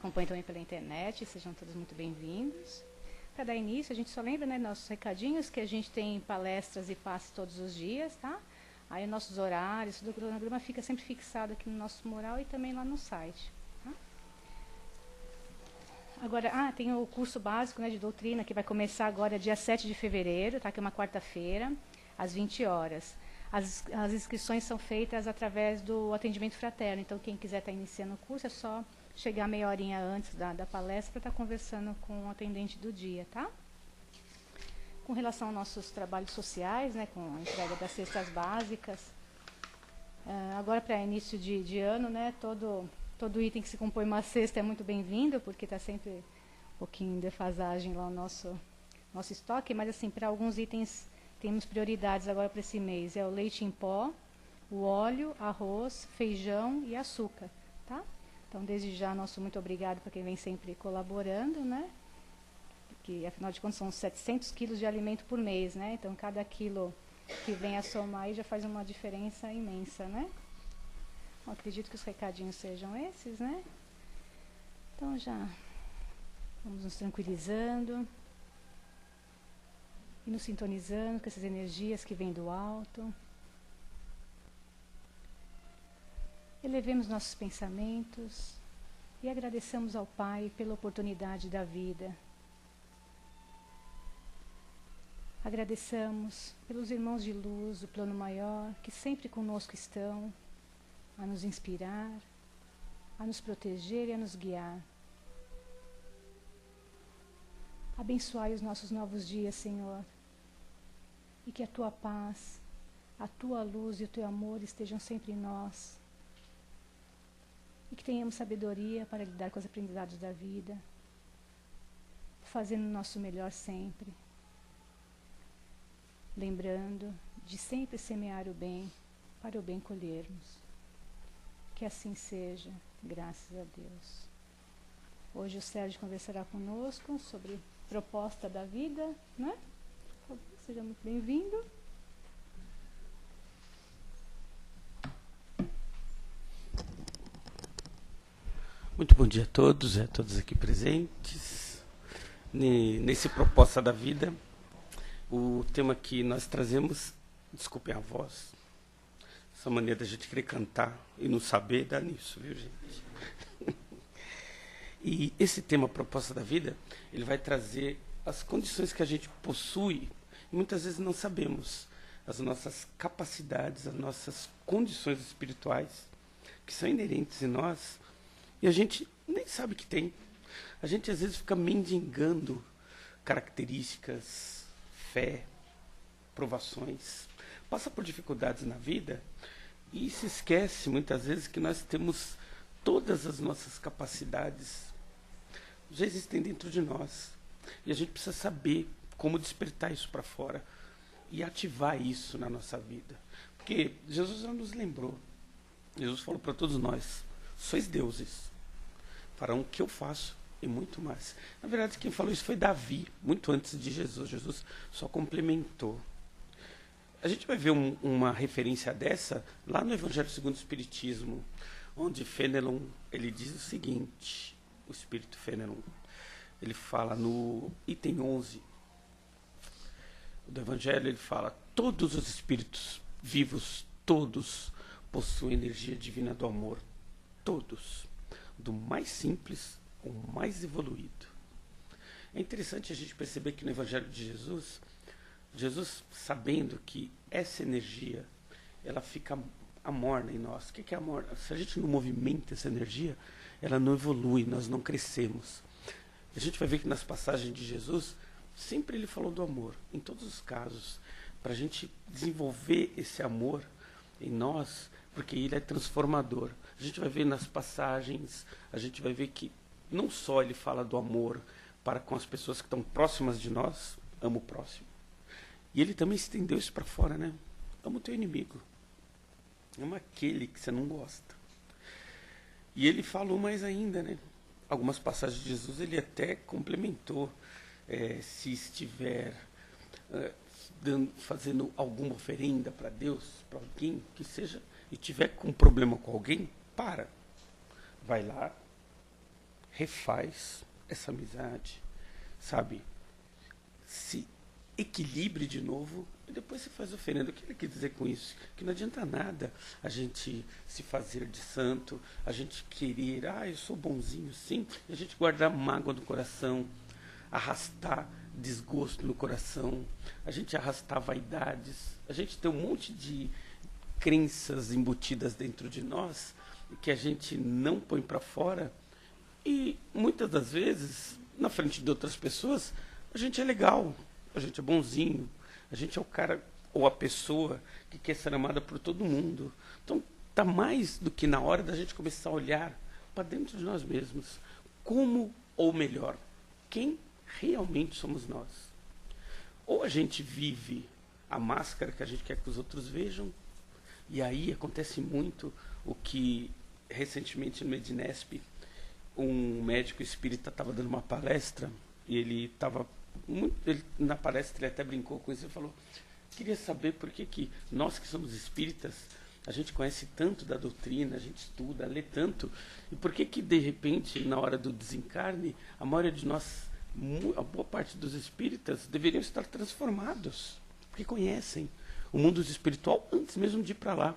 acompanham também pela internet, sejam todos muito bem-vindos. Para dar início, a gente só lembra, né, nossos recadinhos, que a gente tem palestras e passes todos os dias, tá? Aí nossos horários, tudo o cronograma fica sempre fixado aqui no nosso mural e também lá no site. Tá? Agora, tem o curso básico, né, de doutrina, que vai começar agora dia 7 de fevereiro, tá? Que é uma quarta-feira, às 20 horas. As inscrições são feitas através do atendimento fraterno, então quem quiser estar iniciando o curso é só chegar meia horinha antes da palestra para estar conversando com o atendente do dia, tá? Com relação aos nossos trabalhos sociais, né, com a entrega das cestas básicas, agora para início de ano, né, todo item que se compõe uma cesta é muito bem-vindo, porque está sempre um pouquinho em defasagem lá o nosso estoque, mas assim, para alguns itens temos prioridades agora para esse mês, é o leite em pó, o óleo, arroz, feijão e açúcar, tá? Então, desde já, nosso muito obrigado para quem vem sempre colaborando, né? Que, afinal de contas, são 700 quilos de alimento por mês, né? Então, cada quilo que vem a somar aí já faz uma diferença imensa, né? Bom, acredito que os recadinhos sejam esses, né? Então, já vamos nos tranquilizando e nos sintonizando com essas energias que vêm do alto. Elevemos nossos pensamentos e agradeçamos ao Pai pela oportunidade da vida. Agradeçamos pelos irmãos de luz do plano maior que sempre conosco estão, a nos inspirar, a nos proteger e a nos guiar. Abençoai os nossos novos dias, Senhor, e que a Tua paz, a Tua luz e o Teu amor estejam sempre em nós. E que tenhamos sabedoria para lidar com os aprendizados da vida, fazendo o nosso melhor sempre. Lembrando de sempre semear o bem, para o bem colhermos. Que assim seja, graças a Deus. Hoje o Sérgio conversará conosco sobre proposta da vida, né? Seja muito bem-vindo. Muito bom dia a todos aqui presentes. Nesse Proposta da Vida, o tema que nós trazemos, desculpem a voz, essa maneira da gente querer cantar e não saber, dá nisso, viu, gente? E esse tema, Proposta da Vida, ele vai trazer as condições que a gente possui e muitas vezes não sabemos, as nossas capacidades, as nossas condições espirituais, que são inerentes em nós, e a gente nem sabe que tem. A gente às vezes fica mendigando características, fé, provações, passa por dificuldades na vida e se esquece muitas vezes que nós temos todas as nossas capacidades, já existem dentro de nós. E a gente precisa saber como despertar isso para fora e ativar isso na nossa vida. Porque Jesus já nos lembrou. Jesus falou para todos nós: sois deuses, farão o que eu faço e muito mais. Na verdade, quem falou isso foi Davi, muito antes de Jesus. Jesus só complementou. A gente vai ver uma referência dessa lá no Evangelho segundo o Espiritismo, onde Fenelon, ele diz o seguinte, o Espírito Fenelon, ele fala no item 11 do Evangelho, ele fala: todos os espíritos vivos, todos possuem energia divina do amor, todos, do mais simples ao mais evoluído. É interessante a gente perceber que no Evangelho de Jesus, Jesus, sabendo que essa energia, ela fica amorna em nós. O que é amorna? Se a gente não movimenta essa energia, ela não evolui, nós não crescemos. A gente vai ver que nas passagens de Jesus, sempre ele falou do amor, em todos os casos, para a gente desenvolver esse amor em nós, porque ele é transformador. A gente vai ver nas passagens, a gente vai ver que não só ele fala do amor para com as pessoas que estão próximas de nós, ama o próximo, e ele também estendeu isso para fora, né? Ama o teu inimigo, ama aquele que você não gosta. E ele falou mais ainda, né? Algumas passagens de Jesus ele até complementou, se estiver fazendo alguma oferenda para Deus, para alguém que seja, e tiver com problema com alguém, vai lá, refaz essa amizade, sabe? Se equilibre de novo e depois se faz oferenda. O que ele quer dizer com isso? Que não adianta nada a gente se fazer de santo, a gente querer, eu sou bonzinho sim, e a gente guardar mágoa no coração, arrastar desgosto no coração, a gente arrastar vaidades, a gente ter um monte de crenças embutidas dentro de nós que a gente não põe para fora e muitas das vezes, na frente de outras pessoas, a gente é legal, a gente é bonzinho, a gente é o cara ou a pessoa que quer ser amada por todo mundo. Então, está mais do que na hora da gente começar a olhar para dentro de nós mesmos. Como, ou melhor, quem realmente somos nós? Ou a gente vive a máscara que a gente quer que os outros vejam, e aí acontece muito o que, recentemente no Medinesp, um médico espírita estava dando uma palestra, e ele estava na palestra ele até brincou com isso, ele falou, queria saber por que nós que somos espíritas, a gente conhece tanto da doutrina, a gente estuda, lê tanto, e por que de repente, na hora do desencarne, a maioria de nós, a boa parte dos espíritas, deveriam estar transformados, porque conhecem o mundo espiritual antes mesmo de ir para lá.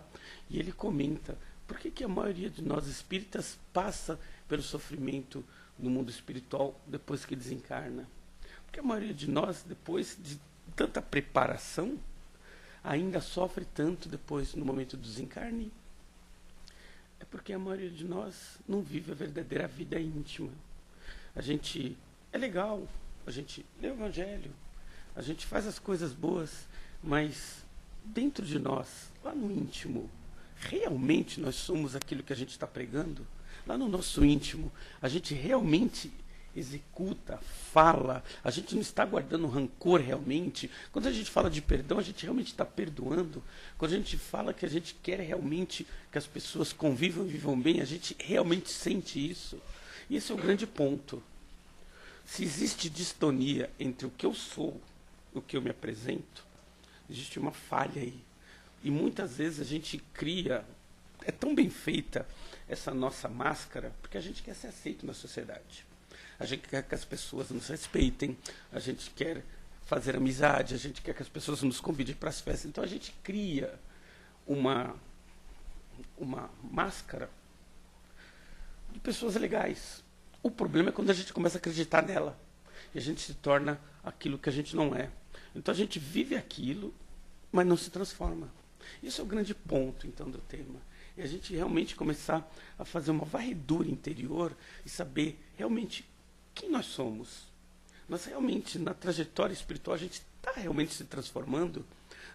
E ele comenta, por que a maioria de nós espíritas passa pelo sofrimento no mundo espiritual depois que desencarna? Porque a maioria de nós, depois de tanta preparação, ainda sofre tanto depois no momento do desencarne. É porque a maioria de nós não vive a verdadeira vida íntima. A gente é legal, a gente lê o Evangelho, a gente faz as coisas boas, mas dentro de nós, lá no íntimo, realmente nós somos aquilo que a gente está pregando? Lá no nosso íntimo, a gente realmente executa, fala, a gente não está guardando rancor realmente. Quando a gente fala de perdão, a gente realmente está perdoando. Quando a gente fala que a gente quer realmente que as pessoas convivam e vivam bem, a gente realmente sente isso. E esse é o grande ponto. Se existe distonia entre o que eu sou e o que eu me apresento, existe uma falha aí. E muitas vezes a gente cria, é tão bem feita essa nossa máscara, porque a gente quer ser aceito na sociedade. A gente quer que as pessoas nos respeitem, a gente quer fazer amizade, a gente quer que as pessoas nos convidem para as festas. Então a gente cria uma máscara de pessoas legais. O problema é quando a gente começa a acreditar nela e a gente se torna aquilo que a gente não é. Então a gente vive aquilo, mas não se transforma. Isso é o grande ponto, então, do tema. E a gente realmente começar a fazer uma varredura interior e saber realmente quem nós somos. Nós realmente, na trajetória espiritual, a gente está realmente se transformando?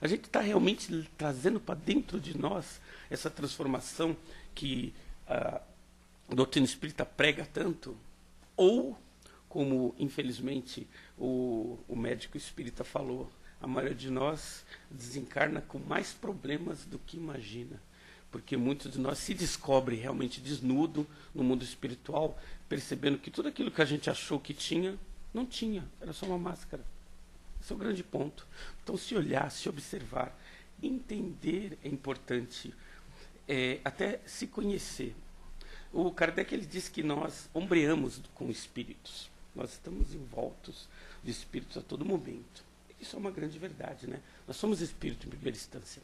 A gente está realmente trazendo para dentro de nós essa transformação que a doutrina espírita prega tanto? Ou, como infelizmente o médico espírita falou, a maioria de nós desencarna com mais problemas do que imagina. Porque muitos de nós se descobrem realmente desnudo no mundo espiritual, percebendo que tudo aquilo que a gente achou que tinha, não tinha, era só uma máscara. Esse é o grande ponto. Então, se olhar, se observar, entender é importante, até se conhecer. O Kardec ele diz que nós ombreamos com espíritos. Nós estamos envoltos de espíritos a todo momento. Isso é uma grande verdade, né? Nós somos espírito em primeira instância.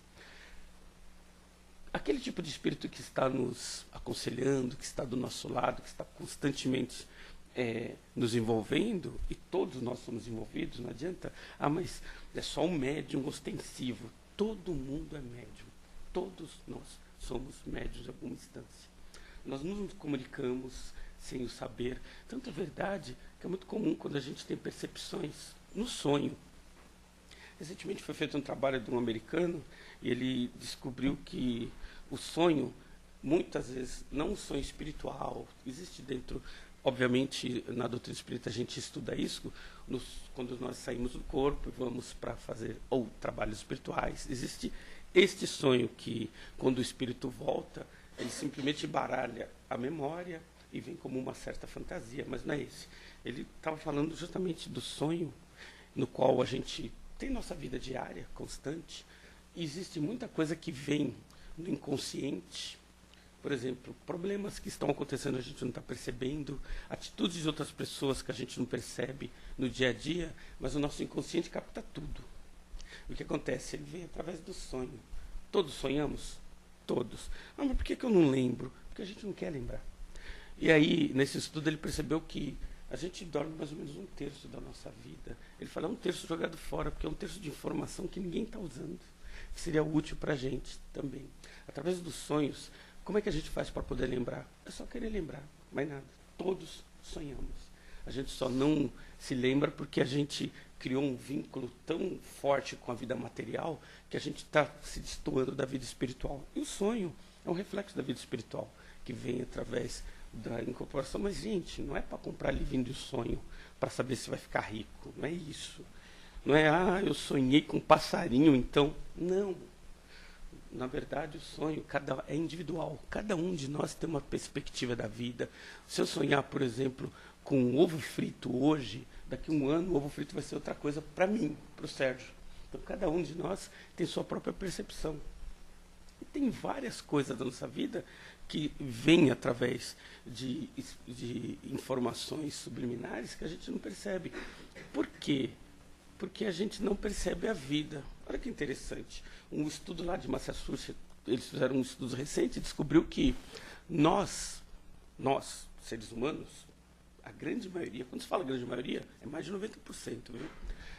Aquele tipo de espírito que está nos aconselhando, que está do nosso lado, que está constantemente nos envolvendo, e todos nós somos envolvidos, não adianta, mas é só um médium ostensivo. Todo mundo é médium. Todos nós somos médiums em alguma instância. Nós não nos comunicamos sem o saber. Tanto é verdade que é muito comum quando a gente tem percepções no sonho. Recentemente foi feito um trabalho de um americano e ele descobriu que o sonho, muitas vezes, não um sonho espiritual, existe dentro, obviamente, na doutrina espírita a gente estuda isso, quando nós saímos do corpo e vamos para fazer ou trabalhos espirituais, existe este sonho que, quando o espírito volta, ele simplesmente baralha a memória e vem como uma certa fantasia, mas não é esse. Ele estava falando justamente do sonho no qual a gente tem nossa vida diária, constante, e existe muita coisa que vem no inconsciente, Por exemplo, problemas que estão acontecendo a gente não está percebendo, atitudes de outras pessoas que a gente não percebe no dia a dia, mas o nosso inconsciente capta tudo. O que acontece? Ele vem através do sonho. Todos sonhamos? Todos. Ah, mas por que eu não lembro? Porque a gente não quer lembrar. E aí, nesse estudo, ele percebeu que a gente dorme mais ou menos 1/3 da nossa vida. Ele fala 1/3 jogado fora, porque é 1/3 de informação que ninguém está usando, que seria útil para a gente também. Através dos sonhos, como é que a gente faz para poder lembrar? É só querer lembrar, mais nada. Todos sonhamos. A gente só não se lembra porque a gente criou um vínculo tão forte com a vida material que a gente está se destoando da vida espiritual. E o sonho é um reflexo da vida espiritual, que vem através da incorporação. Mas, gente, não é para comprar livrinho de sonho para saber se vai ficar rico. Não é isso. Não é, eu sonhei com um passarinho, então. Não. Na verdade, o sonho é individual. Cada um de nós tem uma perspectiva da vida. Se eu sonhar, por exemplo, com um ovo frito hoje, daqui a um ano o ovo frito vai ser outra coisa para mim, para o Sérgio. Então, cada um de nós tem sua própria percepção. E tem várias coisas da nossa vida que vêm através de informações subliminares que a gente não percebe. Por quê? Porque a gente não percebe a vida. Olha que interessante. Um estudo lá de Massachusetts, eles fizeram um estudo recente e descobriu que nós, seres humanos, a grande maioria, quando se fala grande maioria, é mais de 90%, viu?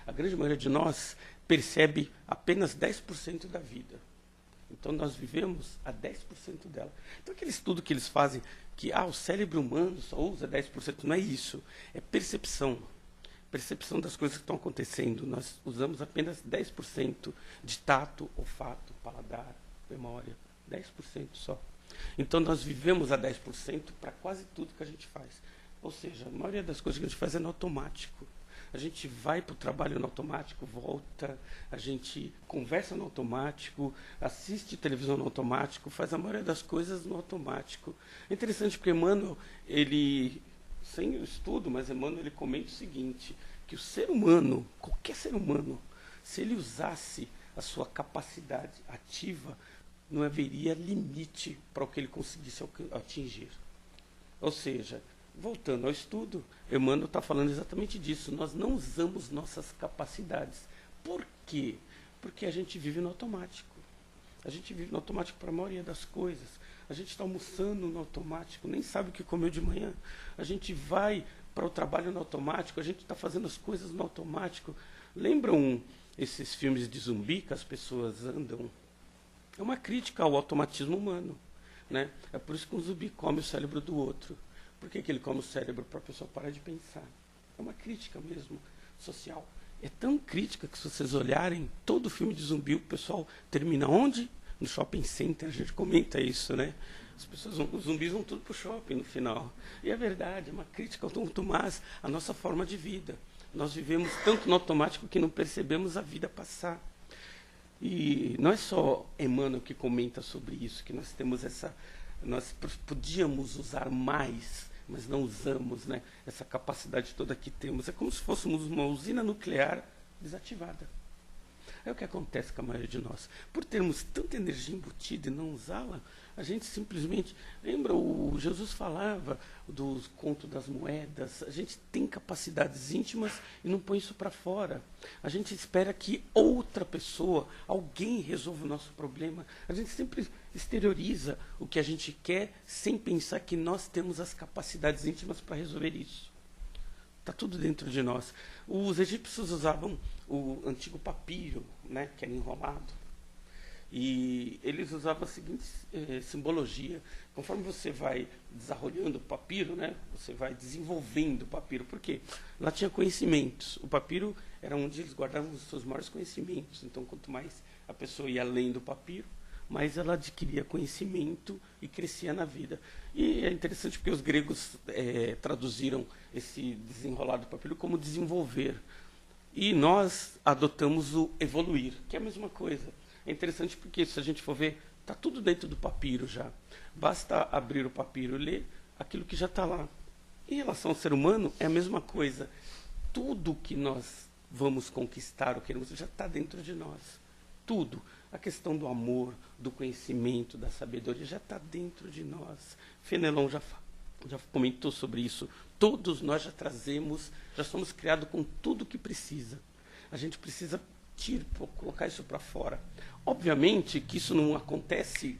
A grande maioria de nós percebe apenas 10% da vida. Então, nós vivemos a 10% dela. Então, aquele estudo que eles fazem, que o cérebro humano só usa 10%, não é isso. É percepção. Percepção das coisas que estão acontecendo. Nós usamos apenas 10% de tato, olfato, paladar, memória. 10% só. Então, nós vivemos a 10% para quase tudo que a gente faz. Ou seja, a maioria das coisas que a gente faz é no automático. A gente vai para o trabalho no automático, volta, a gente conversa no automático, assiste televisão no automático, faz a maioria das coisas no automático. É interessante porque Emmanuel, ele, sem o estudo, mas Emmanuel ele comenta o seguinte, que o ser humano, qualquer ser humano, se ele usasse a sua capacidade ativa, não haveria limite para o que ele conseguisse atingir. Ou seja, voltando ao estudo, Emmanuel está falando exatamente disso. Nós não usamos nossas capacidades. Por quê? Porque a gente vive no automático. A gente vive no automático para a maioria das coisas. A gente está almoçando no automático, nem sabe o que comeu de manhã. A gente vai para o trabalho no automático, a gente está fazendo as coisas no automático. Lembram esses filmes de zumbi que as pessoas andam? É uma crítica ao automatismo humano, né? É por isso que um zumbi come o cérebro do outro. Por que ele come o cérebro? Para a pessoa parar de pensar. É uma crítica mesmo, social. É tão crítica que se vocês olharem, todo filme de zumbi, o pessoal termina onde? No shopping center, a gente comenta isso, né? As pessoas os zumbis vão tudo para o shopping no final. E é verdade, é uma crítica ao Tom Tomás, a nossa forma de vida. Nós vivemos tanto no automático que não percebemos a vida passar. E não é só Emmanuel que comenta sobre isso, que nós temos nós podíamos usar mais, mas não usamos, né, essa capacidade toda que temos. É como se fôssemos uma usina nuclear desativada. É o que acontece com a maioria de nós. Por termos tanta energia embutida e não usá-la, a gente simplesmente... Lembra, o Jesus falava do conto das moedas. A gente tem capacidades íntimas e não põe isso para fora. A gente espera que outra pessoa, alguém resolva o nosso problema. A gente sempre exterioriza o que a gente quer sem pensar que nós temos as capacidades íntimas para resolver isso. Está tudo dentro de nós. Os egípcios usavam o antigo papiro, né, que era enrolado. E eles usavam a seguinte simbologia. Conforme você vai desarrolhando o papiro, né, você vai desenvolvendo o papiro. Por quê? Lá tinha conhecimentos. O papiro era onde eles guardavam os seus maiores conhecimentos. Então, quanto mais a pessoa ia além do papiro, mais ela adquiria conhecimento e crescia na vida. E é interessante porque os gregos traduziram esse desenrolar do papiro como desenvolver. E nós adotamos o evoluir, que é a mesma coisa. É interessante porque, se a gente for ver, está tudo dentro do papiro já. Basta abrir o papiro e ler aquilo que já está lá. Em relação ao ser humano, é a mesma coisa. Tudo que nós vamos conquistar ou queremos já está dentro de nós. tudo. A questão do amor, do conhecimento, da sabedoria já está dentro de nós. Fenelon já comentou sobre isso. Todos nós já trazemos, já somos criados com tudo que precisa. A gente precisa colocar isso para fora. Obviamente que isso não acontece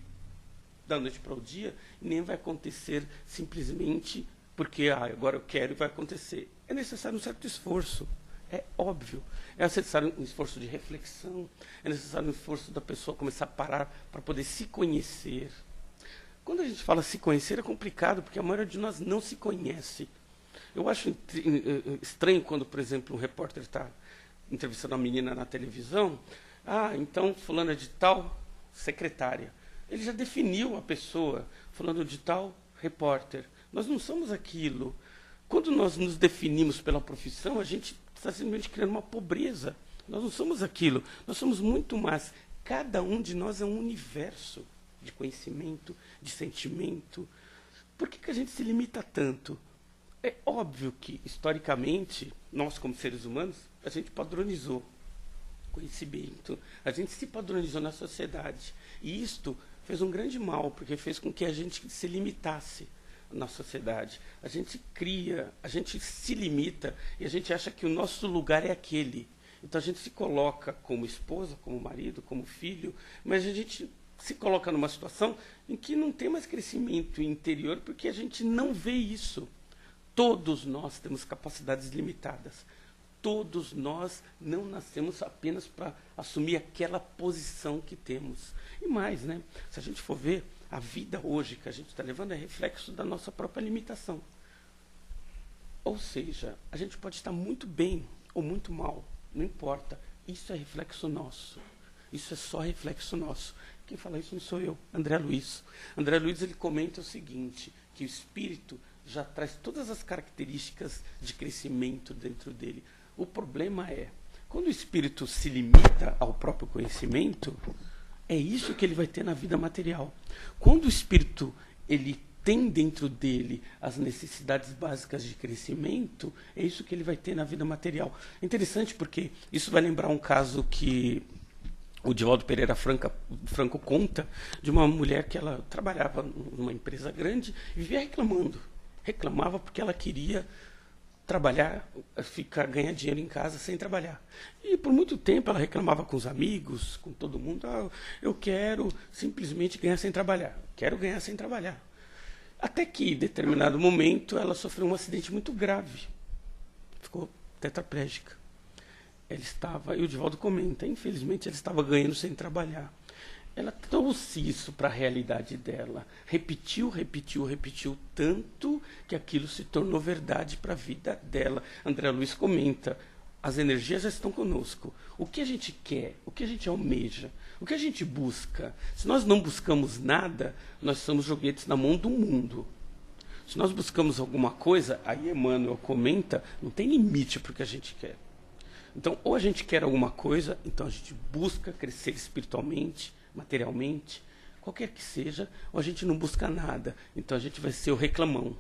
da noite para o dia, nem vai acontecer simplesmente porque agora eu quero e vai acontecer. É necessário um certo esforço. É óbvio. É necessário um esforço de reflexão, é necessário um esforço da pessoa começar a parar para poder se conhecer. Quando a gente fala se conhecer é complicado, porque a maioria de nós não se conhece. Eu acho estranho quando, por exemplo, um repórter está entrevistando uma menina na televisão. Então fulano é de tal secretária. Ele já definiu a pessoa, fulano de tal repórter. Nós não somos aquilo. Quando nós nos definimos pela profissão, a gente está simplesmente criando uma pobreza. Nós não somos aquilo. Nós somos muito mais. Cada um de nós é um universo de conhecimento, de sentimento. Por que a gente se limita tanto? É óbvio que, historicamente, nós como seres humanos, a gente padronizou conhecimento. A gente se padronizou na sociedade. E isto fez um grande mal, porque fez com que a gente se limitasse na sociedade. A gente cria, a gente se limita e a gente acha que o nosso lugar é aquele. Então a gente se coloca como esposa, como marido, como filho, mas a gente se coloca numa situação em que não tem mais crescimento interior porque a gente não vê isso. Todos nós temos capacidades limitadas. Todos nós não nascemos apenas para assumir aquela posição que temos. E mais, né? Se a gente for ver, a vida hoje que a gente está levando é reflexo da nossa própria limitação. Ou seja, a gente pode estar muito bem ou muito mal, não importa. Isso é reflexo nosso. Isso é só reflexo nosso. Quem fala isso não sou eu, André Luiz. André Luiz ele comenta o seguinte, que o espírito já traz todas as características de crescimento dentro dele. O problema é, quando o espírito se limita ao próprio conhecimento, é isso que ele vai ter na vida material. Quando o espírito ele tem dentro dele as necessidades básicas de crescimento, é isso que ele vai ter na vida material. É interessante porque isso vai lembrar um caso que o Divaldo Pereira Franco conta de uma mulher que ela trabalhava numa empresa grande e vivia reclamando. Reclamava porque ela queria trabalhar, ganhar dinheiro em casa sem trabalhar. E por muito tempo ela reclamava com os amigos, com todo mundo, eu quero simplesmente ganhar sem trabalhar. Quero ganhar sem trabalhar. Até que, em determinado momento, ela sofreu um acidente muito grave. Ficou tetraplégica. E o Divaldo comenta, infelizmente ela estava ganhando sem trabalhar. Ela trouxe isso para a realidade dela. Repetiu tanto que aquilo se tornou verdade para a vida dela. André Luiz comenta, as energias já estão conosco. O que a gente quer? O que a gente almeja? O que a gente busca? Se nós não buscamos nada, nós somos joguetes na mão do mundo. Se nós buscamos alguma coisa, aí Emmanuel comenta, não tem limite para o que a gente quer. Então, ou a gente quer alguma coisa, então a gente busca crescer espiritualmente, materialmente, qualquer que seja, ou a gente não busca nada. Então a gente vai ser o reclamão.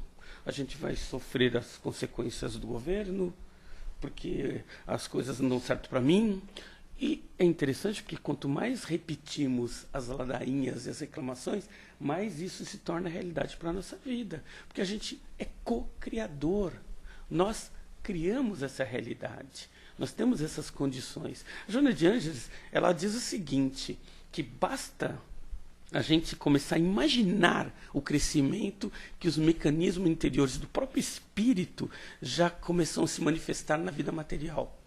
A gente vai sofrer as consequências do governo, porque as coisas não dão certo para mim. E é interessante porque quanto mais repetimos as ladainhas e as reclamações, mais isso se torna realidade para a nossa vida. Porque a gente é co-criador. Nós criamos essa realidade. Nós temos essas condições. A Joana de Ângeles, ela diz o seguinte, que basta a gente começar a imaginar o crescimento que os mecanismos interiores do próprio espírito já começam a se manifestar na vida material.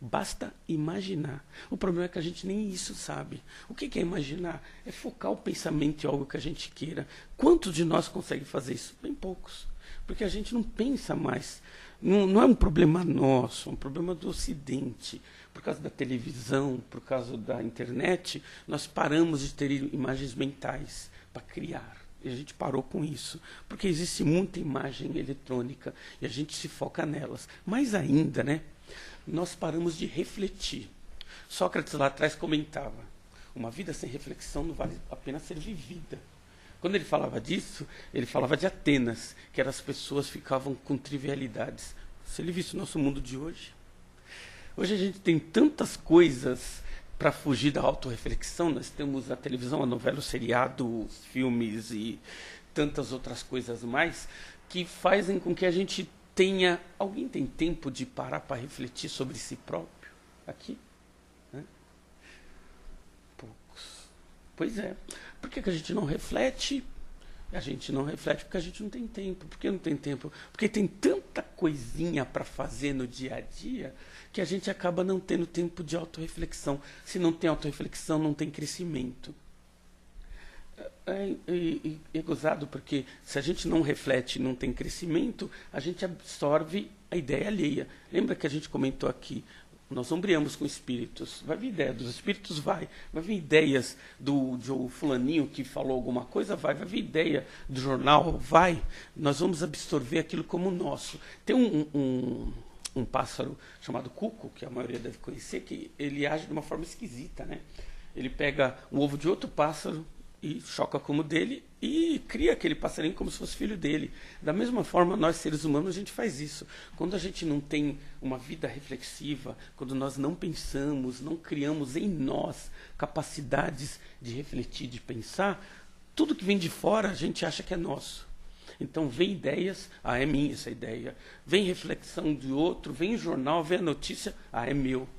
Basta imaginar. O problema é que a gente nem isso sabe. O que é imaginar? É focar o pensamento em algo que a gente queira. Quantos de nós conseguem fazer isso? Bem poucos. Porque a gente não pensa mais. Não é um problema nosso, é um problema do Ocidente. Por causa da televisão, por causa da internet, nós paramos de ter imagens mentais para criar. E a gente parou com isso. Porque existe muita imagem eletrônica e a gente se foca nelas. Mais ainda, né? Nós paramos de refletir. Sócrates lá atrás comentava, uma vida sem reflexão não vale a pena ser vivida. Quando ele falava disso, ele falava de Atenas, que as pessoas ficavam com trivialidades. Se ele visse o nosso mundo de hoje, hoje a gente tem tantas coisas para fugir da autorreflexão, nós temos a televisão, a novela, o seriado, os filmes e tantas outras coisas mais, que fazem com que a gente tenha... Alguém tem tempo de parar para refletir sobre si próprio aqui? Poucos. Pois é. Por que a gente não reflete? A gente não reflete porque a gente não tem tempo. Por que não tem tempo? Porque tem tanta coisinha para fazer no dia a dia que a gente acaba não tendo tempo de autorreflexão. Se não tem autorreflexão, não tem crescimento. É gozado porque se a gente não reflete e não tem crescimento, a gente absorve a ideia alheia. Lembra que a gente comentou aqui? Nós ombreamos com espíritos. Vai vir ideia dos espíritos? Vai vir ideias de um fulaninho que falou alguma coisa? Vai vir ideia do jornal? Vai. Nós vamos absorver aquilo como nosso. Tem um pássaro chamado cuco, que a maioria deve conhecer, que ele age de uma forma esquisita, né? Ele pega um ovo de outro pássaro e choca como dele e cria aquele passarinho como se fosse filho dele. Da mesma forma, nós seres humanos, a gente faz isso. Quando a gente não tem uma vida reflexiva, quando nós não pensamos, não criamos em nós capacidades de refletir, de pensar, tudo que vem de fora a gente acha que é nosso. Então vem ideias, é minha essa ideia. Vem reflexão de outro, vem jornal, vem a notícia, é meu.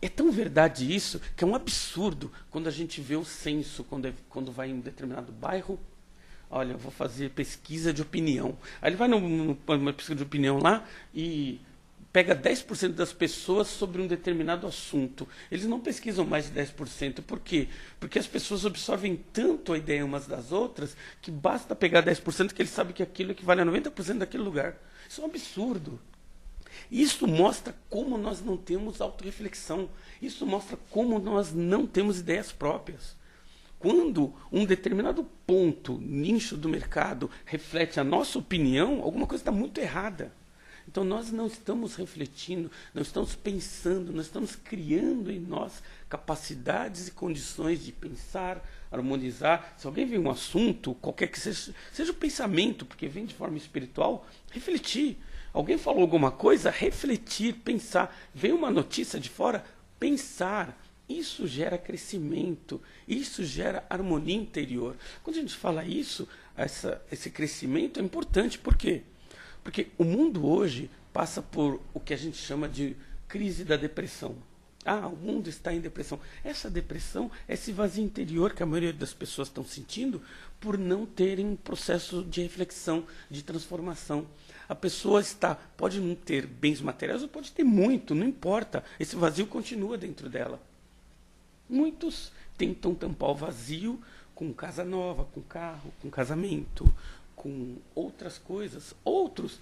É tão verdade isso que é um absurdo quando a gente vê o censo, quando vai em um determinado bairro. Olha, eu vou fazer pesquisa de opinião. Aí ele vai numa pesquisa de opinião lá e pega 10% das pessoas sobre um determinado assunto. Eles não pesquisam mais de 10%. Por quê? Porque as pessoas absorvem tanto a ideia umas das outras que basta pegar 10% que eles sabem que aquilo equivale a 90% daquele lugar. Isso é um absurdo. Isso mostra como nós não temos autorreflexão. Isso mostra como nós não temos ideias próprias. Quando um determinado ponto, nicho do mercado, reflete a nossa opinião, alguma coisa está muito errada. Então nós não estamos refletindo, não estamos pensando, nós estamos criando em nós capacidades e condições de pensar, harmonizar. Se alguém vê um assunto, qualquer que seja o pensamento, porque vem de forma espiritual, refletir. Alguém falou alguma coisa, refletir, pensar. Vem uma notícia de fora, pensar. Isso gera crescimento, isso gera harmonia interior. Quando a gente fala isso, esse crescimento é importante. Por quê? Porque o mundo hoje passa por o que a gente chama de crise da depressão. O mundo está em depressão. Essa depressão é esse vazio interior que a maioria das pessoas estão sentindo por não terem um processo de reflexão, de transformação. A pessoa pode não ter bens materiais ou pode ter muito, não importa. Esse vazio continua dentro dela. Muitos tentam tampar o vazio com casa nova, com carro, com casamento, com outras coisas. Outros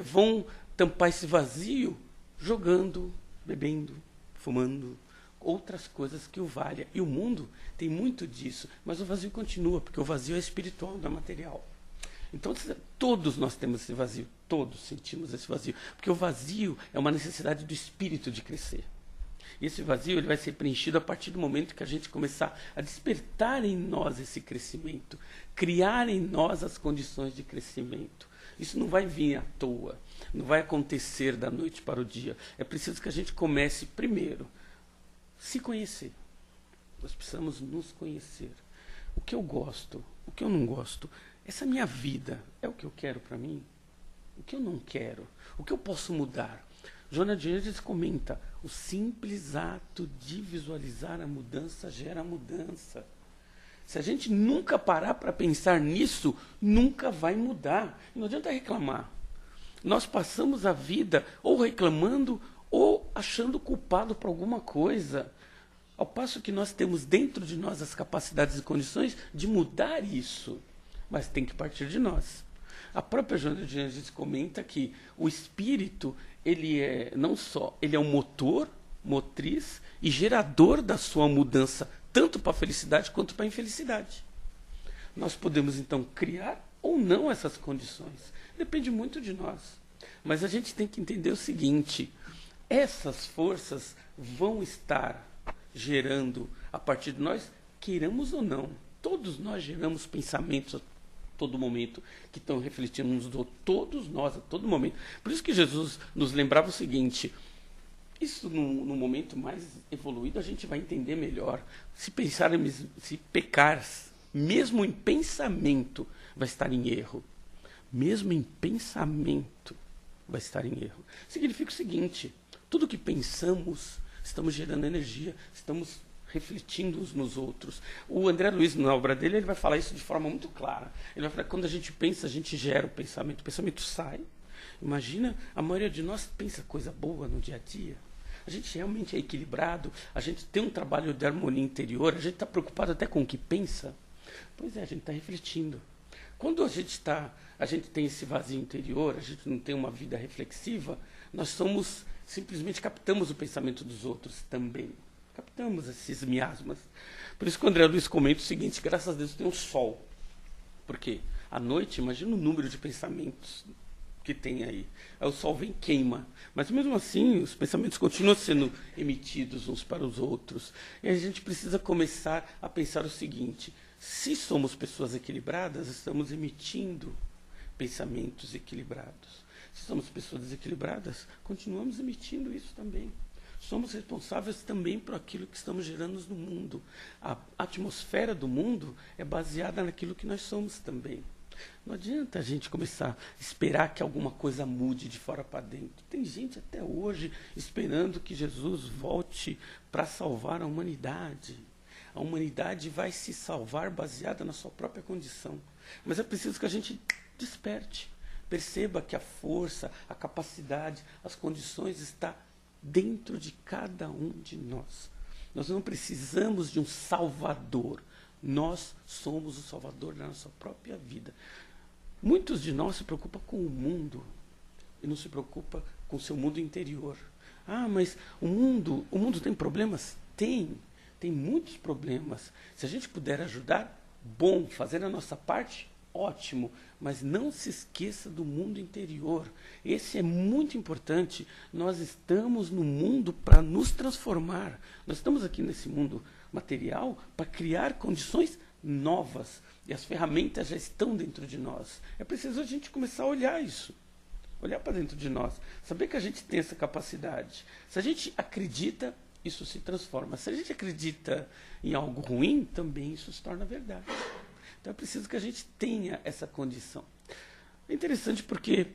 vão tampar esse vazio jogando, bebendo, fumando, outras coisas que o valha. E o mundo tem muito disso, mas o vazio continua, porque o vazio é espiritual, não é material. Então, todos nós temos esse vazio, todos sentimos esse vazio, porque o vazio é uma necessidade do espírito de crescer. E esse vazio ele vai ser preenchido a partir do momento que a gente começar a despertar em nós esse crescimento, criar em nós as condições de crescimento. Isso não vai vir à toa, não vai acontecer da noite para o dia. É preciso que a gente comece primeiro, se conhecer. Nós precisamos nos conhecer. O que eu gosto, o que eu não gosto. Essa minha vida é o que eu quero para mim? O que eu não quero? O que eu posso mudar? Joana de Ângeles comenta, o simples ato de visualizar a mudança gera mudança. Se a gente nunca parar para pensar nisso, nunca vai mudar. E não adianta reclamar. Nós passamos a vida ou reclamando ou achando culpado por alguma coisa. Ao passo que nós temos dentro de nós as capacidades e condições de mudar isso. Mas tem que partir de nós. A própria Joana de Ângeles comenta que o espírito, ele é não só, ele é um motor, motriz e gerador da sua mudança, tanto para a felicidade quanto para a infelicidade. Nós podemos, então, criar ou não essas condições. Depende muito de nós. Mas a gente tem que entender o seguinte, essas forças vão estar gerando, a partir de nós, queiramos ou não. Todos nós geramos pensamentos a todo momento, que estão refletindo nos outros, todos nós, a todo momento. Por isso que Jesus nos lembrava o seguinte, Isso, no momento mais evoluído, a gente vai entender melhor. Se pecar, mesmo em pensamento, vai estar em erro. Mesmo em pensamento, vai estar em erro. Significa o seguinte: tudo que pensamos, estamos gerando energia, estamos refletindo uns nos outros. O André Luiz, na obra dele, ele vai falar isso de forma muito clara. Ele vai falar que quando a gente pensa, a gente gera o pensamento sai. Imagina, a maioria de nós pensa coisa boa no dia a dia. A gente realmente é equilibrado, a gente tem um trabalho de harmonia interior, a gente está preocupado até com o que pensa. Pois é, a gente está refletindo. Quando a gente tem esse vazio interior, a gente não tem uma vida reflexiva, nós simplesmente captamos o pensamento dos outros também. Captamos esses miasmas. Por isso que o André Luiz comenta o seguinte: graças a Deus tem um sol. Por quê? À noite, imagina o número de pensamentos que tem aí. Aí o sol vem e queima. Mas mesmo assim, os pensamentos continuam sendo emitidos uns para os outros. E a gente precisa começar a pensar o seguinte: se somos pessoas equilibradas, estamos emitindo pensamentos equilibrados. Se somos pessoas desequilibradas, continuamos emitindo isso também. Somos responsáveis também por aquilo que estamos gerando no mundo. A atmosfera do mundo é baseada naquilo que nós somos também. Não adianta a gente começar a esperar que alguma coisa mude de fora para dentro. Tem gente até hoje esperando que Jesus volte para salvar a humanidade. A humanidade vai se salvar baseada na sua própria condição. Mas é preciso que a gente desperte. Perceba que a força, a capacidade, as condições estão dentro de cada um de nós. Nós não precisamos de um salvador. Nós somos o salvador da nossa própria vida. Muitos de nós se preocupam com o mundo e não se preocupam com o seu mundo interior. Ah, mas o mundo tem problemas? Tem muitos problemas. Se a gente puder ajudar, bom, fazer a nossa parte, ótimo, mas não se esqueça do mundo interior. Esse é muito importante. Nós estamos no mundo para nos transformar. Nós estamos aqui nesse mundo material para criar condições novas. E as ferramentas já estão dentro de nós. É preciso a gente começar a olhar isso. Olhar para dentro de nós. Saber que a gente tem essa capacidade. Se a gente acredita, isso se transforma. Se a gente acredita em algo ruim, também isso se torna verdade. Então é preciso que a gente tenha essa condição. É interessante porque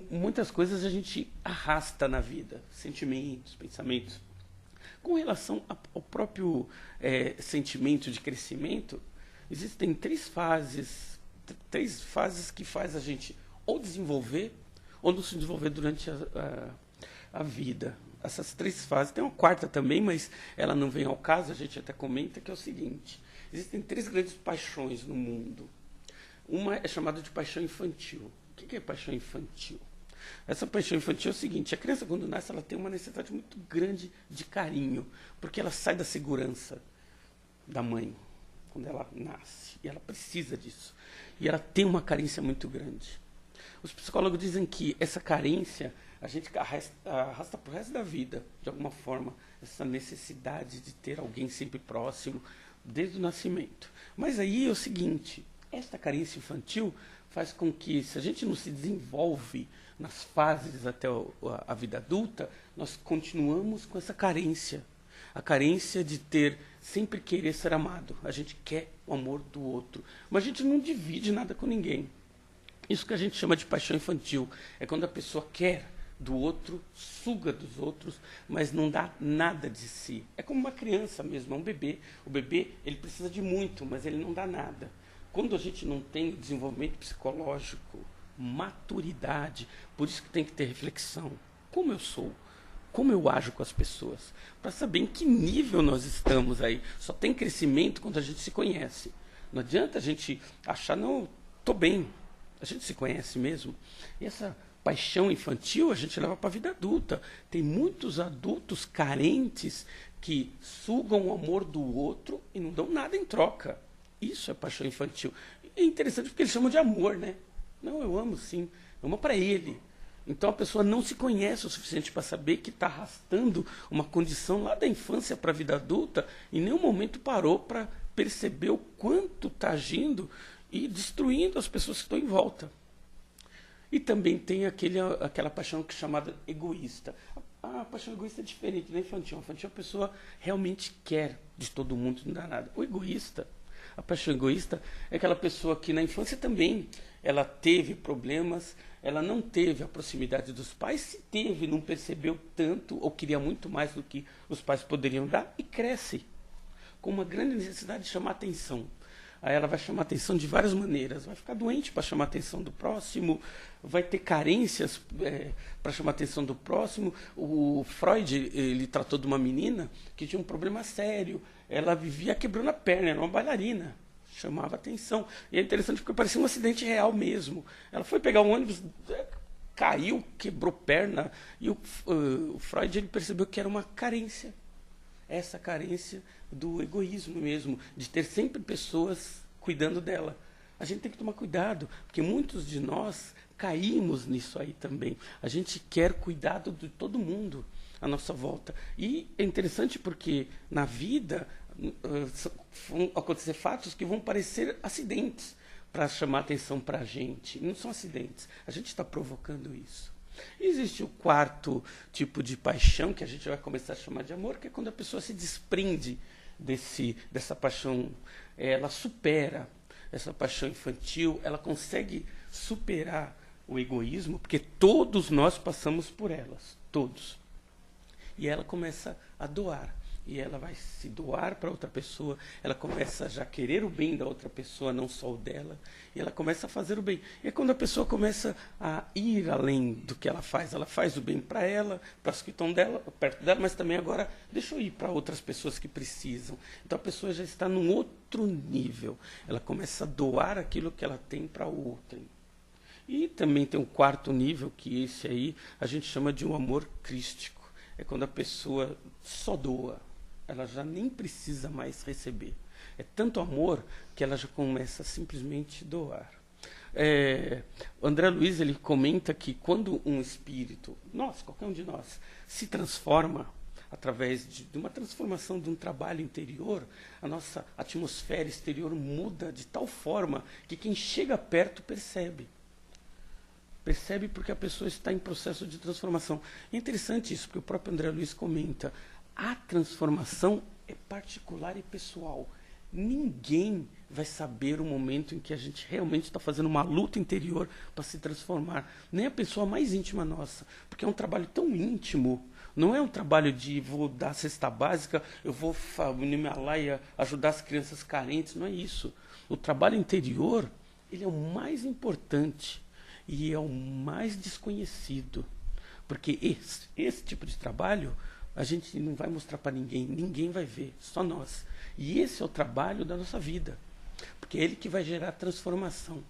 muitas coisas a gente arrasta na vida. Sentimentos, pensamentos. Com relação ao próprio sentimento de crescimento, existem três fases que faz a gente ou desenvolver ou não se desenvolver durante a vida. Essas três fases, tem uma quarta também, mas ela não vem ao caso, a gente até comenta, que é o seguinte: existem três grandes paixões no mundo. Uma é chamada de paixão infantil. O que é paixão infantil? Essa paixão infantil é o seguinte: a criança, quando nasce, ela tem uma necessidade muito grande de carinho, porque ela sai da segurança da mãe, quando ela nasce, e ela precisa disso. E ela tem uma carência muito grande. Os psicólogos dizem que essa carência a gente arrasta para o resto da vida, de alguma forma, essa necessidade de ter alguém sempre próximo, desde o nascimento. Mas aí é o seguinte: esta carência infantil faz com que, se a gente não se desenvolve nas fases até a vida adulta, nós continuamos com essa carência. A carência de sempre querer ser amado. A gente quer o amor do outro, mas a gente não divide nada com ninguém. Isso que a gente chama de paixão infantil. É quando a pessoa quer do outro, suga dos outros, mas não dá nada de si. É como uma criança mesmo, é um bebê. O bebê, ele precisa de muito, mas ele não dá nada. Quando a gente não tem desenvolvimento psicológico, maturidade, por isso que tem que ter reflexão. Como eu sou? Como eu ajo com as pessoas? Para saber em que nível nós estamos aí. Só tem crescimento quando a gente se conhece. Não adianta a gente achar, não, estou bem. A gente se conhece mesmo. E essa paixão infantil a gente leva para a vida adulta. Tem muitos adultos carentes que sugam o amor do outro e não dão nada em troca. Isso é paixão infantil. E é interessante porque eles chamam de amor, né? Não, eu amo sim. Eu amo para ele. Então a pessoa não se conhece o suficiente para saber que está arrastando uma condição lá da infância para a vida adulta e em nenhum momento parou para perceber o quanto está agindo e destruindo as pessoas que estão em volta. E também tem aquela paixão que é chamada egoísta. A paixão egoísta é diferente da infantil. A infantil, a pessoa realmente quer de todo mundo, não dá nada. O egoísta, a paixão egoísta é aquela pessoa que na infância também ela teve problemas, ela não teve a proximidade dos pais, se teve, não percebeu tanto ou queria muito mais do que os pais poderiam dar e cresce com uma grande necessidade de chamar atenção. Aí ela vai chamar atenção de várias maneiras. Vai ficar doente para chamar atenção do próximo, vai ter carências para chamar atenção do próximo. O Freud, ele tratou de uma menina que tinha um problema sério. Ela vivia quebrando a perna, era uma bailarina. Chamava atenção. E é interessante porque parecia um acidente real mesmo. Ela foi pegar um ônibus, caiu, quebrou perna. E o Freud ele percebeu que era uma carência. Essa carência do egoísmo mesmo, de ter sempre pessoas cuidando dela. A gente tem que tomar cuidado, porque muitos de nós caímos nisso aí também. A gente quer cuidado de todo mundo à nossa volta. E é interessante porque na vida vão acontecer fatos que vão parecer acidentes para chamar atenção para a gente. Não são acidentes, a gente está provocando isso. Existe o quarto tipo de paixão, que a gente vai começar a chamar de amor, que é quando a pessoa se desprende dessa paixão, ela supera essa paixão infantil, ela consegue superar o egoísmo, porque todos nós passamos por elas, todos. E ela começa a doar. E ela vai se doar para outra pessoa, ela começa a já querer o bem da outra pessoa, não só o dela, e ela começa a fazer o bem. E é quando a pessoa começa a ir além do que ela faz o bem para ela, para os que estão perto dela, mas também agora deixa eu ir para outras pessoas que precisam. Então a pessoa já está num outro nível, ela começa a doar aquilo que ela tem para o outro. E também tem um quarto nível, que esse aí a gente chama de um amor crístico. É quando a pessoa só doa. Ela já nem precisa mais receber. É tanto amor que ela já começa a simplesmente doar. O André Luiz ele comenta que quando um espírito, qualquer um de nós, se transforma através de uma transformação de um trabalho interior, a nossa atmosfera exterior muda de tal forma que quem chega perto percebe. Percebe porque a pessoa está em processo de transformação. É interessante isso, porque o próprio André Luiz comenta. A transformação é particular e pessoal. Ninguém vai saber o momento em que a gente realmente está fazendo uma luta interior para se transformar. Nem a pessoa mais íntima nossa. Porque é um trabalho tão íntimo. Não é um trabalho de vou dar a cesta básica, eu vou no Himalaia ajudar as crianças carentes. Não é isso. O trabalho interior, ele é o mais importante. E é o mais desconhecido. Porque esse tipo de trabalho a gente não vai mostrar para ninguém. Ninguém vai ver, só nós. E esse é o trabalho da nossa vida. Porque é ele que vai gerar transformação.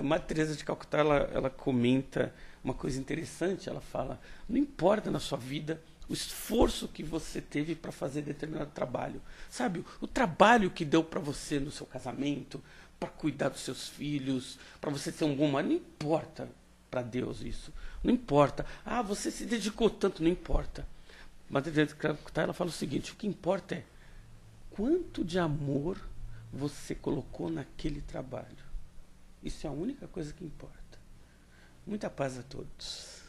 Madre Teresa de Calcutá, ela comenta uma coisa interessante. Ela fala, não importa na sua vida o esforço que você teve para fazer determinado trabalho. Sabe, o trabalho que deu para você no seu casamento, para cuidar dos seus filhos, para você ser um bom marido, não importa para Deus isso. Não importa. Você se dedicou tanto, não importa. Mas ela fala o seguinte, o que importa é quanto de amor você colocou naquele trabalho. Isso é a única coisa que importa. Muita paz a todos.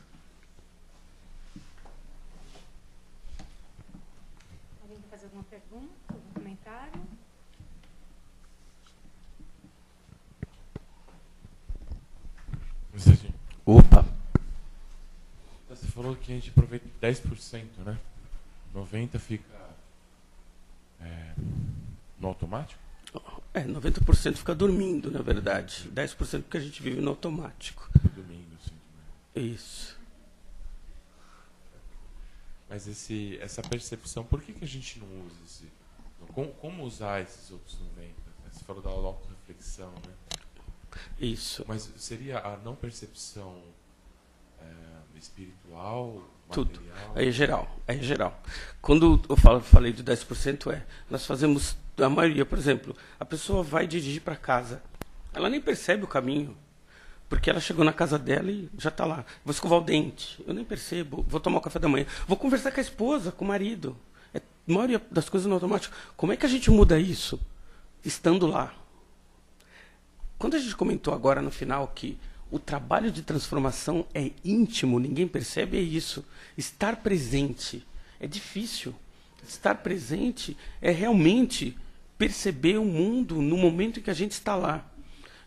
Alguém quer fazer alguma pergunta, algum comentário? Opa! Você falou que a gente aproveita 10%, né? 90% fica no automático? 90% fica dormindo, na verdade. 10% porque a gente vive no automático. Domingo, sim. Isso. Mas essa percepção, por que a gente não usa esse... Como usar esses outros 90%? Você falou da autorreflexão, né? Isso. Mas seria a não percepção espiritual, tudo. material? É geral. Quando eu falei de 10%, nós fazemos, a maioria, por exemplo, a pessoa vai dirigir para casa, ela nem percebe o caminho, porque ela chegou na casa dela e já está lá. Vou escovar o dente, eu nem percebo, vou tomar o café da manhã, vou conversar com a esposa, com o marido. A maioria das coisas no automático. Como é que a gente muda isso? Estando lá. Quando a gente comentou agora no final que o trabalho de transformação é íntimo, ninguém percebe, é isso. Estar presente é difícil. Estar presente é realmente perceber o mundo no momento em que a gente está lá.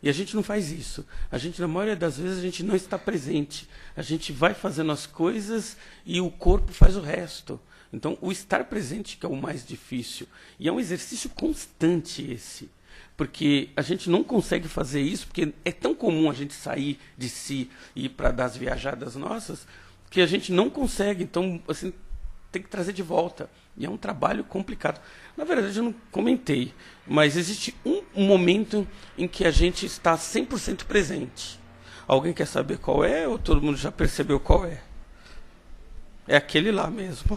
E a gente não faz isso. A gente, na maioria das vezes, a gente não está presente. A gente vai fazendo as coisas e o corpo faz o resto. Então, o estar presente que é o mais difícil. E é um exercício constante esse. Porque a gente não consegue fazer isso, porque é tão comum a gente sair de si e ir para dar as viajadas nossas, que a gente não consegue. Então, assim, tem que trazer de volta. E é um trabalho complicado. Na verdade, eu não comentei, mas existe um momento em que a gente está 100% presente. Alguém quer saber qual é ou todo mundo já percebeu qual é? É aquele lá mesmo.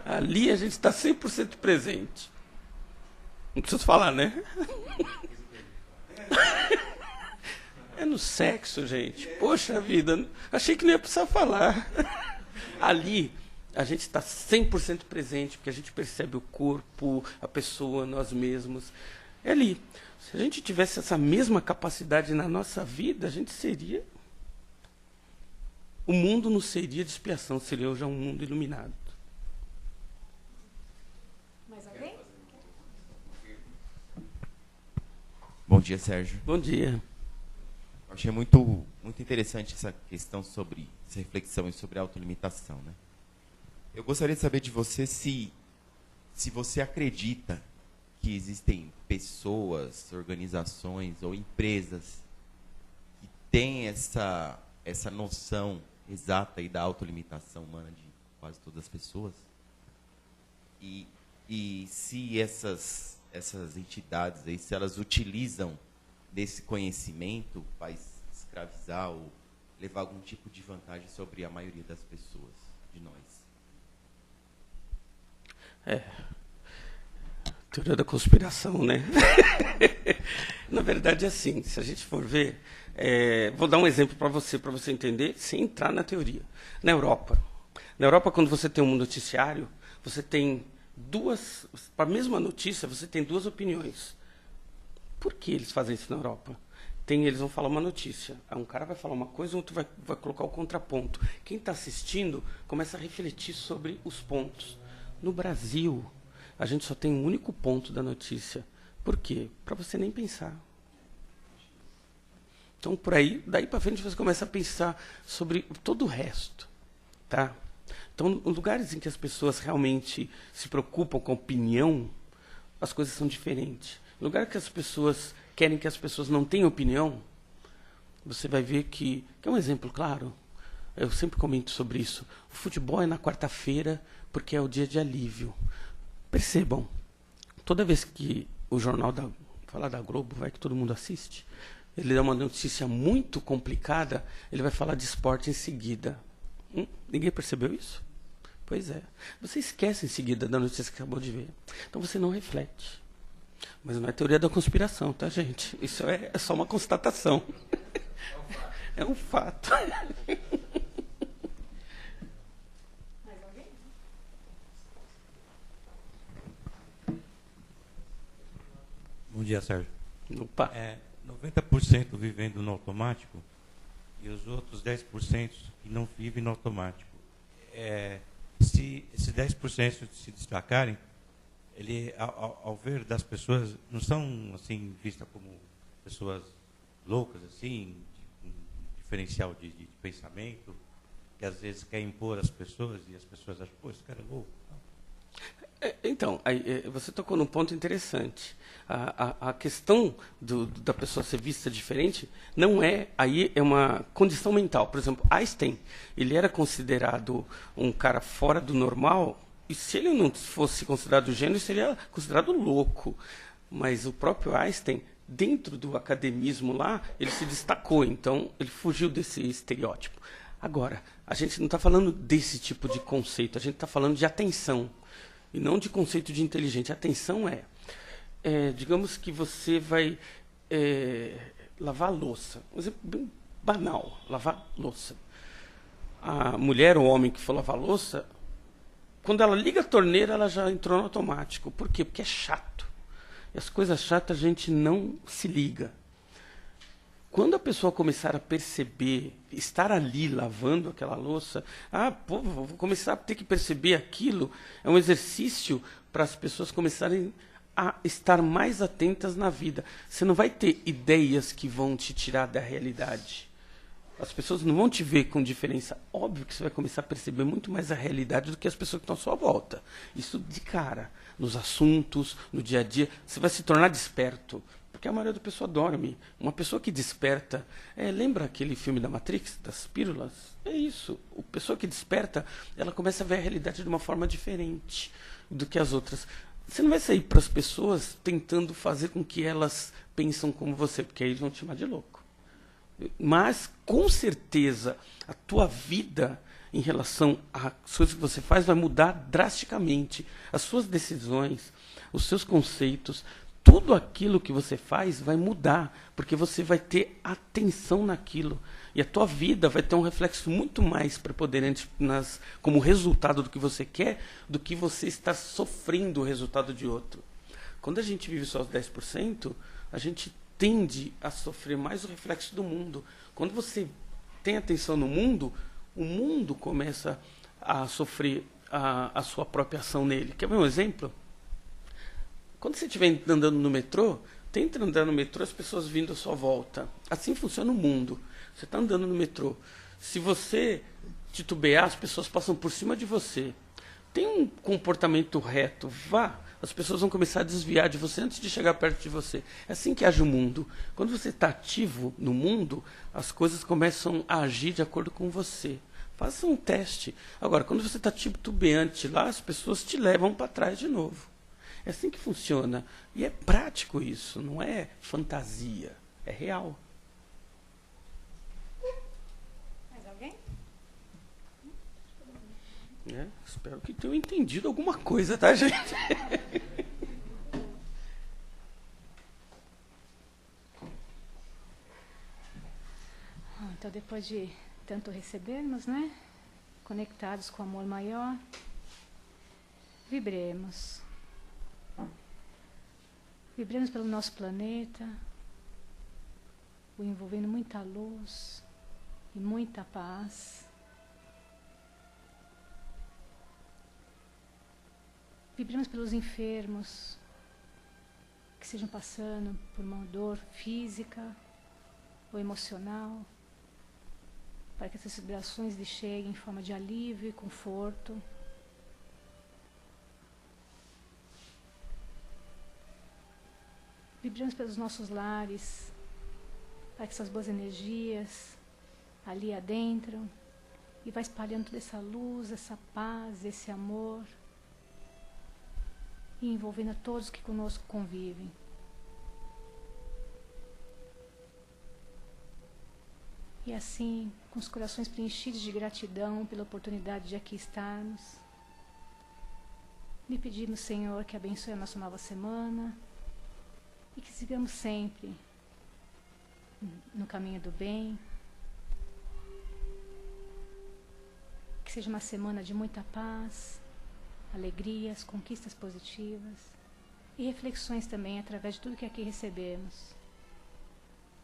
Ali a gente está 100% presente. Não preciso falar, né? É no sexo, gente. Poxa vida, achei que não ia precisar falar. Ali, a gente está 100% presente, porque a gente percebe o corpo, a pessoa, nós mesmos. É ali. Se a gente tivesse essa mesma capacidade na nossa vida, a gente seria... O mundo não seria de expiação, seria já um mundo iluminado. Mais alguém? Bom dia, Sérgio. Bom dia. Eu achei muito interessante essa questão sobre essa reflexão e sobre a autolimitação, né? Eu gostaria de saber de você se você acredita que existem pessoas, organizações ou empresas que têm essa noção exata aí da autolimitação humana de quase todas as pessoas. E se essas entidades aí, se elas utilizam desse conhecimento para escravizar ou levar algum tipo de vantagem sobre a maioria das pessoas, de nós. Teoria da conspiração, né? Na verdade, é assim, se a gente for ver... vou dar um exemplo para você entender, sem entrar na teoria. Na Europa, quando você tem um noticiário, você tem para a mesma notícia, você tem duas opiniões. Por que eles fazem isso na Europa? Eles vão falar uma notícia. Um cara vai falar uma coisa, o outro vai colocar o contraponto. Quem está assistindo começa a refletir sobre os pontos. No Brasil, a gente só tem um único ponto da notícia. Por quê? Para você nem pensar. Então, daí para frente, você começa a pensar sobre todo o resto. Tá? Então, em lugares em que as pessoas realmente se preocupam com a opinião, as coisas são diferentes. Em lugar que as pessoas querem que as pessoas não tenham opinião, você vai ver que é um exemplo claro. Eu sempre comento sobre isso. O futebol é na quarta-feira porque é o dia de alívio. Percebam, toda vez que o jornal falar da Globo, vai que todo mundo assiste, ele dá uma notícia muito complicada, ele vai falar de esporte em seguida. Ninguém percebeu isso? Pois é. Você esquece em seguida da notícia que acabou de ver. Então você não reflete. Mas não é teoria da conspiração, tá, gente? Isso é só uma constatação. É um fato. Mais alguém? Bom dia, Sérgio. Opa. 90% vivendo no automático e os outros 10% que não vivem no automático. Se esses 10% se destacarem, ele, ao ver das pessoas, não são assim vistas como pessoas loucas, assim, um diferencial de pensamento, que às vezes quer impor às pessoas e as pessoas acham, pô, esse cara é louco. Então, você tocou num ponto interessante. A questão da pessoa ser vista diferente não é uma condição mental. Por exemplo, Einstein, ele era considerado um cara fora do normal, e se ele não fosse considerado gênio, seria considerado louco. Mas o próprio Einstein, dentro do academismo lá, ele se destacou, então ele fugiu desse estereótipo. Agora, a gente não está falando desse tipo de conceito, a gente está falando de atenção. E não de conceito de inteligente. A atenção digamos que você vai lavar louça. Um exemplo bem banal, lavar louça. A mulher ou o homem que for lavar louça, quando ela liga a torneira, ela já entrou no automático. Por quê? Porque é chato. E as coisas chatas a gente não se liga. Quando a pessoa começar a perceber, estar ali lavando aquela louça, vou começar a ter que perceber aquilo, é um exercício para as pessoas começarem a estar mais atentas na vida. Você não vai ter ideias que vão te tirar da realidade. As pessoas não vão te ver com diferença. Óbvio que você vai começar a perceber muito mais a realidade do que as pessoas que estão à sua volta. Isso de cara. Nos assuntos, no dia a dia. Você vai se tornar desperto. Porque a maioria da pessoa dorme. Uma pessoa que desperta... lembra aquele filme da Matrix, das pílulas? É isso. A pessoa que desperta, ela começa a ver a realidade de uma forma diferente do que as outras. Você não vai sair para as pessoas tentando fazer com que elas pensam como você, porque aí eles vão te chamar de louco. Mas, com certeza, a tua vida em relação às coisas que você faz vai mudar drasticamente. As suas decisões, os seus conceitos, tudo aquilo que você faz vai mudar, porque você vai ter atenção naquilo. E a tua vida vai ter um reflexo muito mais preponderante como resultado do que você quer, do que você estar sofrendo o resultado de outro. Quando a gente vive só os 10%, a gente tende a sofrer mais o reflexo do mundo. Quando você tem atenção no mundo, o mundo começa a sofrer a sua própria ação nele. Quer ver um exemplo? Quando você estiver andando no metrô, tenta andar no metrô as pessoas vindo à sua volta. Assim funciona o mundo. Você está andando no metrô. Se você titubear, as pessoas passam por cima de você. Tem um comportamento reto, vá. As pessoas vão começar a desviar de você antes de chegar perto de você. É assim que age o mundo. Quando você está ativo no mundo, as coisas começam a agir de acordo com você. Faça um teste. Agora, quando você está titubeante lá, as pessoas te levam para trás de novo. É assim que funciona. E é prático isso, não é fantasia. É real. Mais alguém? Espero que tenham entendido alguma coisa, tá, gente? Então, depois de tanto recebermos, né? Conectados com o amor maior, vibremos. Vibremos pelo nosso planeta, o envolvendo muita luz e muita paz. Vibremos pelos enfermos que estejam passando por uma dor física ou emocional, para que essas vibrações lhes cheguem em forma de alívio e conforto. Vibramos pelos nossos lares, para que essas boas energias ali adentram e vai espalhando toda essa luz, essa paz, esse amor, e envolvendo a todos que conosco convivem. E assim, com os corações preenchidos de gratidão pela oportunidade de aqui estarmos, lhe pedimos, Senhor, que abençoe a nossa nova semana e que sigamos sempre no caminho do bem. Que seja uma semana de muita paz, alegrias, conquistas positivas e reflexões também através de tudo que aqui recebemos.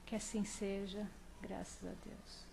Que assim seja, graças a Deus.